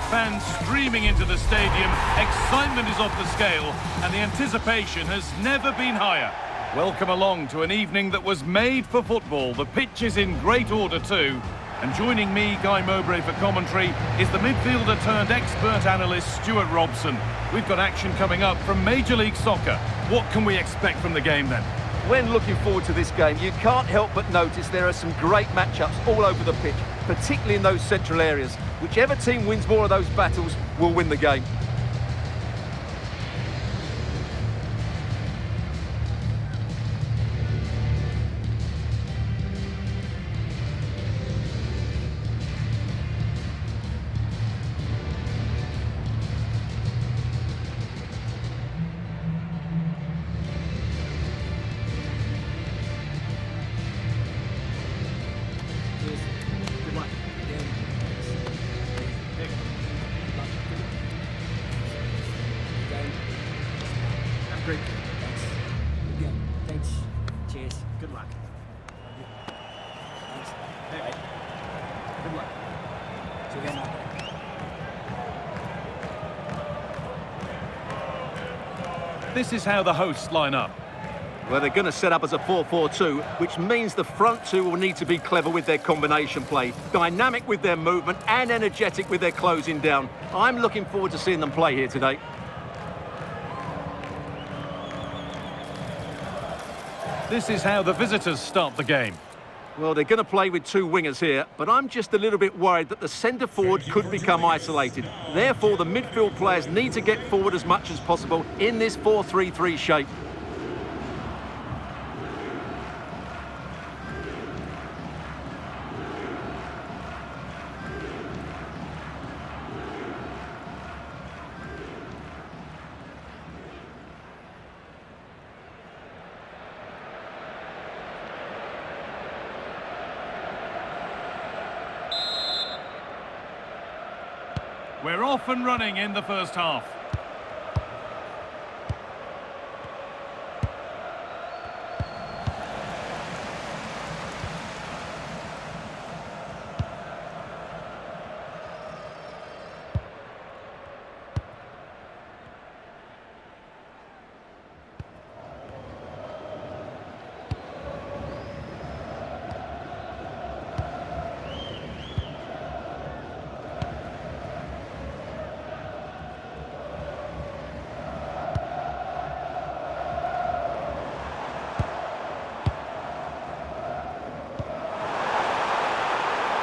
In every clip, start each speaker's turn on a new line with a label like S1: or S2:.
S1: Fans streaming into the stadium, excitement is off the scale, and the anticipation has never been higher. Welcome along to an evening that was made for football. The pitch is in great order too. And joining me, Guy Mowbray, for commentary is the midfielder turned expert analyst Stuart Robson. We've got action coming up from Major League Soccer. What can we expect from the game then?
S2: When looking forward to this game, you can't help but notice there are some great matchups all over the pitch, particularly in those central areas. Whichever team wins more of those battles will win the game.
S3: Great. Thanks. Good. Thanks. Cheers. Good luck. Thanks. Hey. Good luck. See you again.
S1: This is how the hosts line up.
S2: Well, they're going to set up as a 4-4-2, which means the front two will need to be clever with their combination play, dynamic with their movement and energetic with their closing down. I'm looking forward to seeing them play here today.
S1: This is how the visitors start the game.
S2: Well, they're going to play with two wingers here, but I'm just a little bit worried that the centre forward could become isolated. Therefore, the midfield players need to get forward as much as possible in this 4-3-3 shape.
S1: We're off and running in the first half.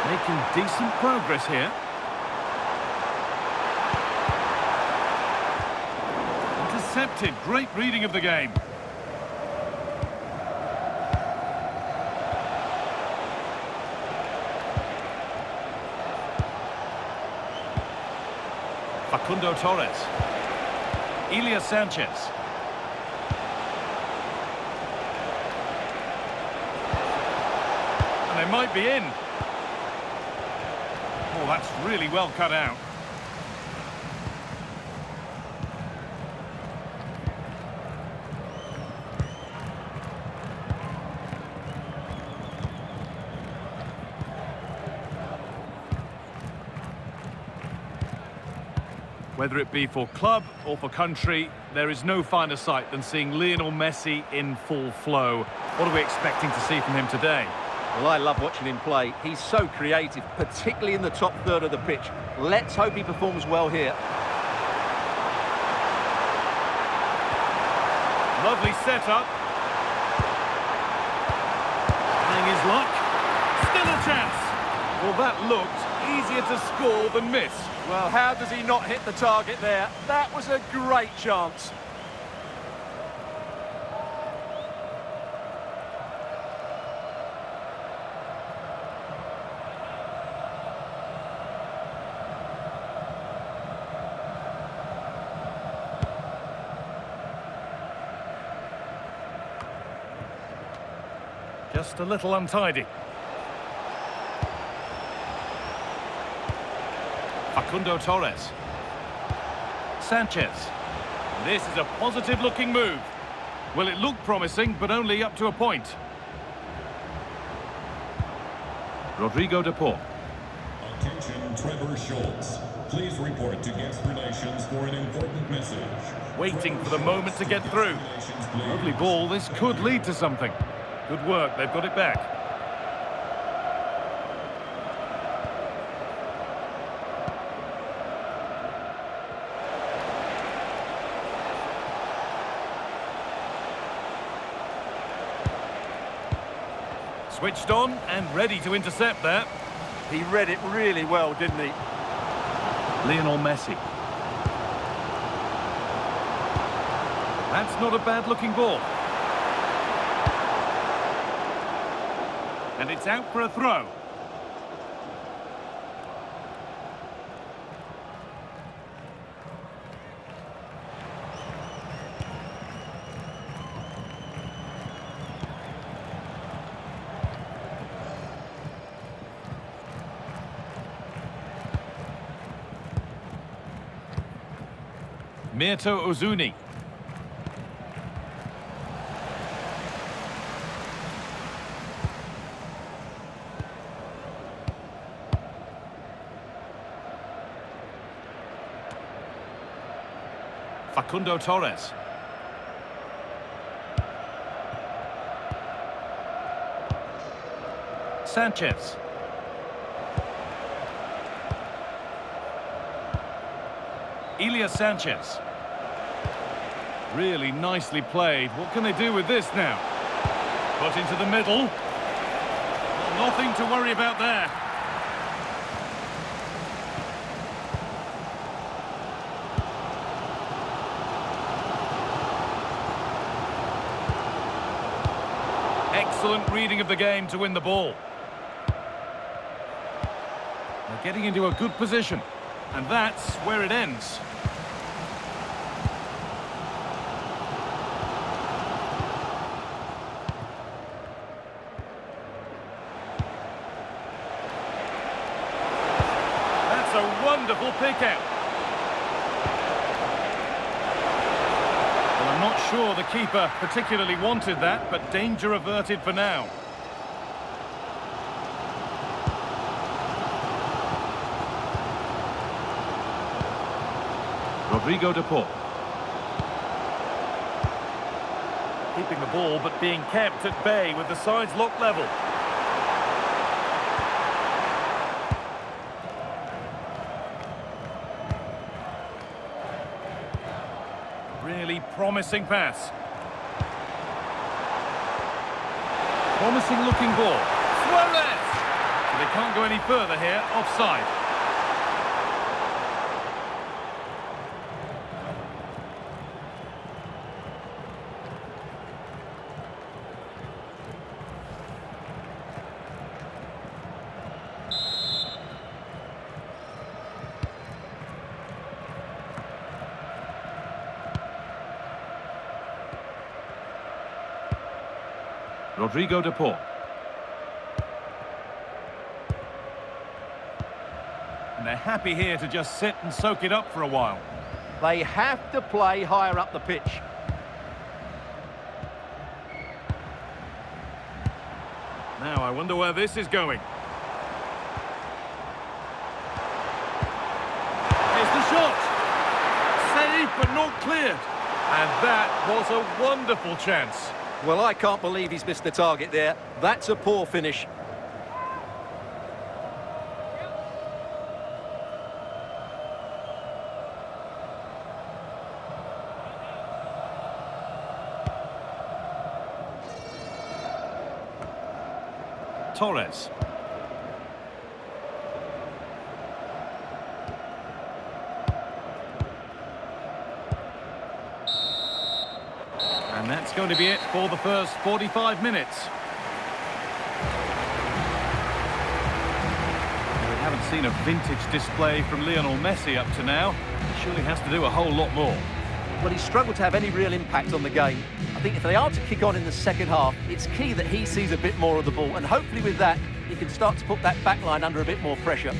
S1: Making decent progress here. Intercepted. Great reading of the game. Facundo Torres. Ilya Sanchez. And they might be in. Oh, that's really well cut out. Whether it be for club or for country, there is no finer sight than seeing Lionel Messi in full flow. What are we expecting to see from him today?
S2: Well, I love watching him play. He's so creative, particularly in the top third of the pitch. Let's hope he performs well here.
S1: Lovely setup. Trying his luck. Still a chance. Well, that looked easier to score than miss.
S2: Well, how does he not hit the target there? That was a great chance.
S1: Just a little untidy. Facundo Torres. Sanchez. This is a positive-looking move. Well, it looked promising, but only up to a point. Rodrigo de Paul.
S4: Attention, Trevor Schultz. Please report to guest relations for an important message.
S1: Waiting for the moment to get through. Lovely ball, this could lead to something. Good work, they've got it back. Switched on and ready to intercept there.
S2: He read it really well, didn't he?
S1: Lionel Messi. That's not a bad-looking ball. And it's out for a throw. Mirto Ozuni. Facundo Torres. Sanchez. Ilya Sanchez. Really nicely played. What can they do with this now? Put into the middle. Well, nothing to worry about there. Excellent reading of the game to win the ball. They're getting into a good position. And that's where it ends. That's a wonderful pick-out. Well, I'm not sure the keeper particularly wanted that, but danger averted for now. Rodrigo de Paul. Keeping the ball, but being kept at bay with the sides locked level. Really promising pass. Promising looking ball. Suarez! They can't go any further here, offside. Rodrigo de Paul. And they're happy here to just sit and soak it up for a while.
S2: They have to play higher up the pitch.
S1: Now, I wonder where this is going. Here's the shot. Saved, but not cleared. And that was a wonderful chance.
S2: Well, I can't believe he's missed the target there. That's a poor finish.
S1: Torres. And that's going to be it for the first 45 minutes. We haven't seen a vintage display from Lionel Messi up to now. He surely has to do a whole lot more.
S2: Well, he's struggled to have any real impact on the game. I think if they are to kick on in the second half, it's key that he sees a bit more of the ball, and hopefully with that, he can start to put that back line under a bit more pressure.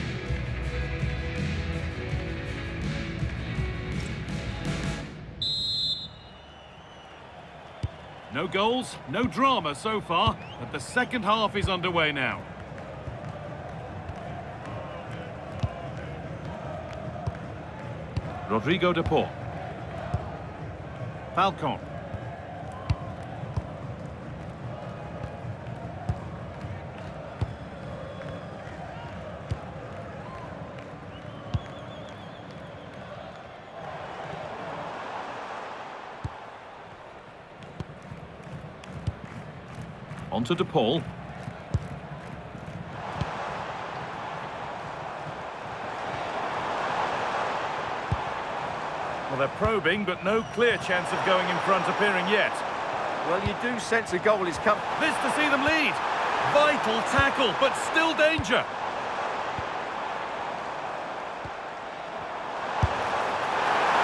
S1: No goals, no drama so far, but the second half is underway now. Rodrigo de Paul. Falcon. On to De Paul. Well, they're probing, but no clear chance of going in front appearing yet.
S2: Well, you do sense a goal is coming.
S1: This to see them lead. Vital tackle, but still danger.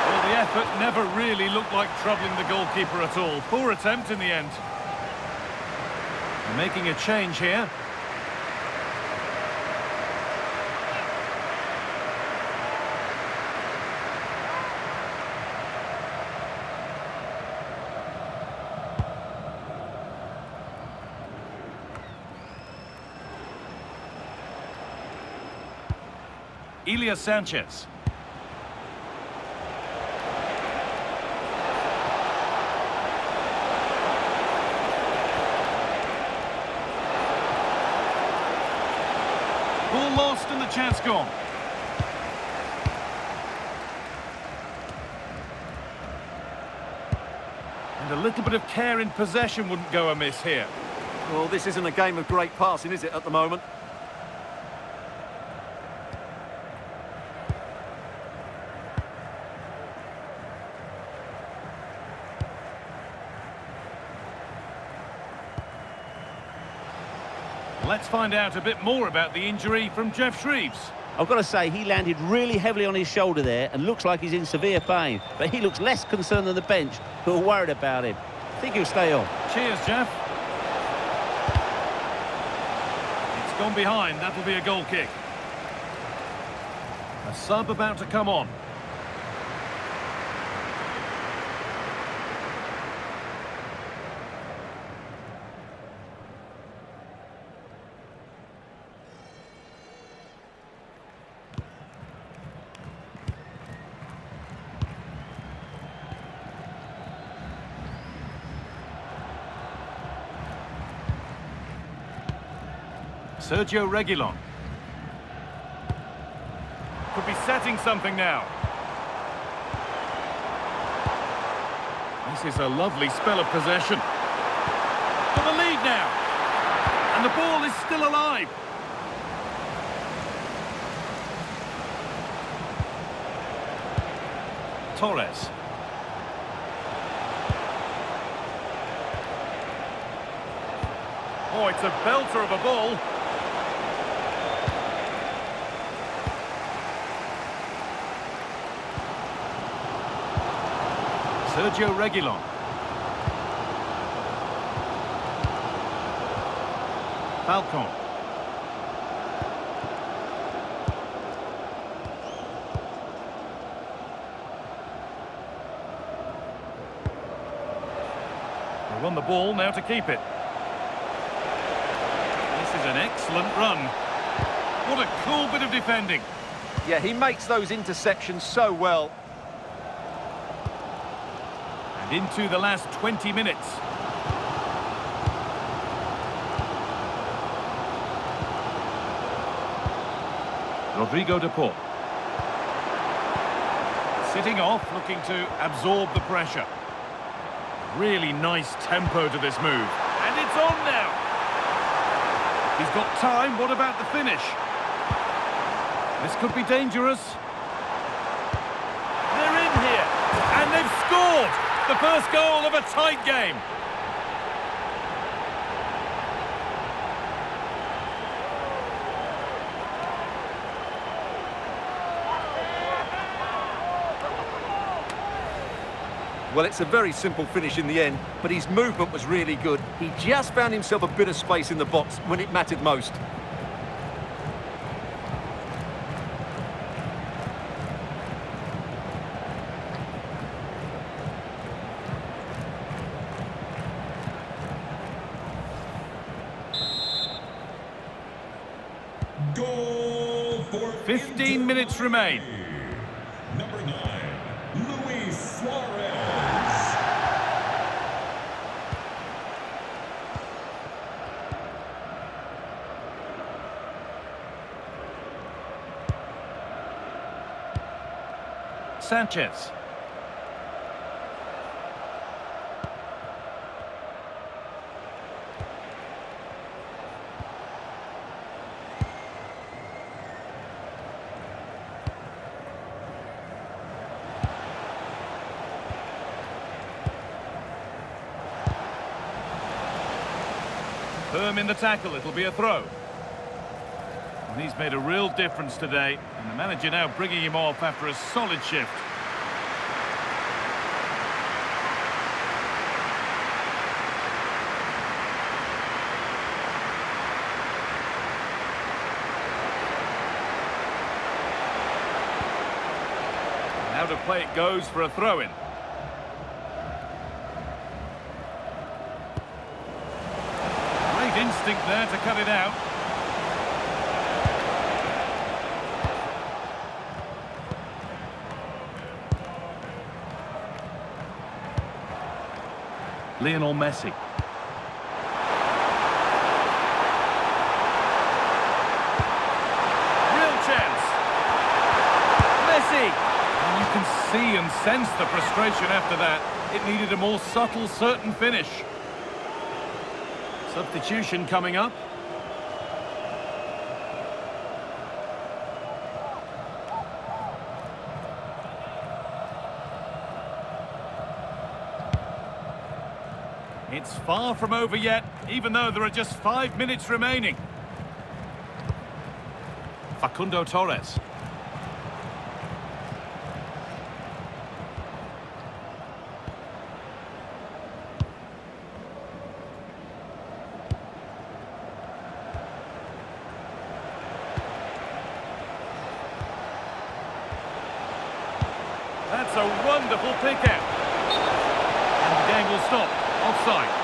S1: Well, the effort never really looked like troubling the goalkeeper at all. Poor attempt in the end. They're making a change here. Elias Sanchez. Ball lost and the chance gone. And a little bit of care in possession wouldn't go amiss here.
S2: Well, this isn't a game of great passing, is it, at the moment?
S1: Let's find out a bit more about the injury from Jeff Shreves.
S3: I've got to say, he landed really heavily on his shoulder there and looks like he's in severe pain. But he looks less concerned than the bench, who are worried about him. I think he'll stay on.
S1: Cheers, Jeff. It's gone behind. That'll be a goal kick. A sub about to come on. Sergio Reguilon. Could be setting something now. This is a lovely spell of possession. For the lead now. And the ball is still alive. Torres. Oh, it's a belter of a ball. Sergio Reguilon. Falcon. They won the ball, now to keep it. This is an excellent run. What a cool bit of defending.
S2: Yeah, he makes those interceptions so well.
S1: Into the last 20 minutes. Rodrigo de Paul. Sitting off, looking to absorb the pressure. Really nice tempo to this move. And it's on now. He's got time. What about the finish? This could be dangerous. They're in here. And they've scored. The first goal of a tight game.
S2: Well, it's a very simple finish in the end, but his movement was really good. He just found himself a bit of space in the box when it mattered most.
S4: Goal for
S1: 15 minutes remain.
S4: Number 9.
S1: Sanchez. Firm in the tackle, it'll be a throw. And he's made a real difference today, and the manager now bringing him off after a solid shift. Now to play it goes for a throw-in. Instinct there to cut it out. Lionel Messi. Real chance. Messi! And you can see and sense the frustration after that. It needed a more subtle, certain finish. Substitution coming up. It's far from over yet, even though there are just 5 minutes remaining. Facundo Torres. That's a wonderful pick out. And the game will stop. Offside.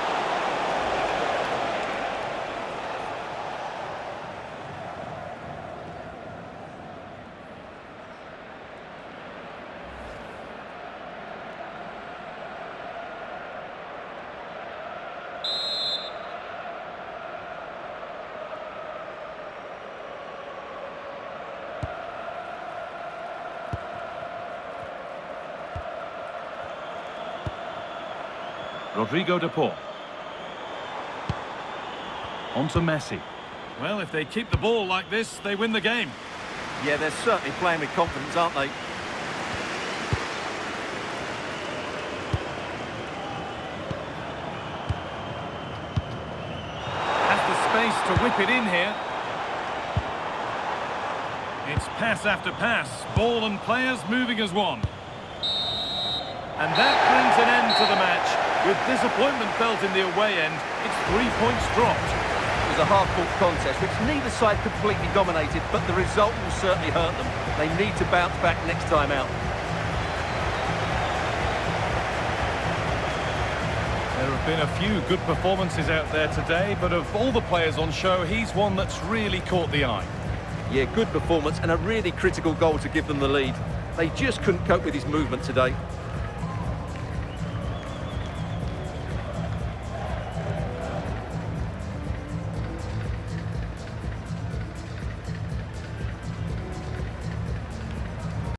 S1: Rodrigo de Paul. On to Messi. Well, if they keep the ball like this, they win the game.
S2: Yeah, they're certainly playing with confidence, aren't they?
S1: Has the space to whip it in here. It's pass after pass, ball and players moving as one. And that brings an end to the match. With disappointment felt in the away end, it's 3 points dropped.
S2: It was a hard-fought contest, which neither side completely dominated, but the result will certainly hurt them. They need to bounce back next time out.
S1: There have been a few good performances out there today, but of all the players on show, he's one that's really caught the eye.
S2: Yeah, good performance and a really critical goal to give them the lead. They just couldn't cope with his movement today.